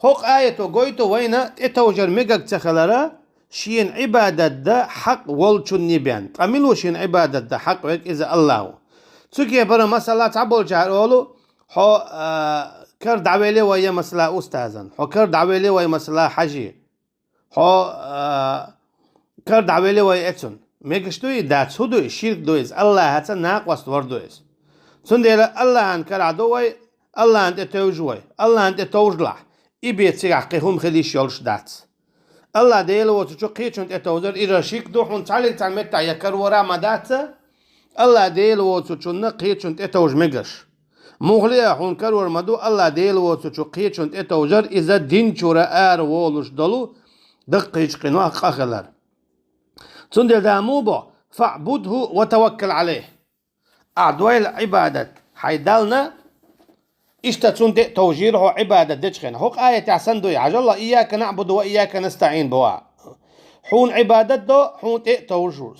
هوق آية وقويتو وين اتوجر ميقاق تخلرا شين عبادة دا حق والشن نبيان تعملوا شين عبادة دا حق ويك إذا الله تسوكي برا مسألة تعبول جارولو حو كرد عويلي ويا مسألة أستاذا حو كرد عويلي ويا مسألة حجي حو كرد عويلي ويا اتسون ميقش دوي داتس هدو الشرك دويز الله هاتسا ناق واستور دويز سنديلا الله ان كرع دوي الله انت توجوي الله انت توجلع إبيت سيع قيهم خليش يولش داتس الله ديلو وتشو قيتشون اتوزر إذا شيك دوحون تعالي تعمتع يكر ورا مداتسا الله ديلو وتشو نقيتشون اتوج ميقش مغليا حون كرور مدو الله ديلو وتشو قيتشون اتوزر إذا دين شورا آر وولش دلو دقيش قنوا أخلر سندل داموبو فاعبده وتوكل عليه أعدويل عبادة حيدالنا اشتتون توجيره عبادة دجخن هوك آية تعسندو عجل إياك نعبد وإياك نستعين بوا حون عبادة دو حون توجور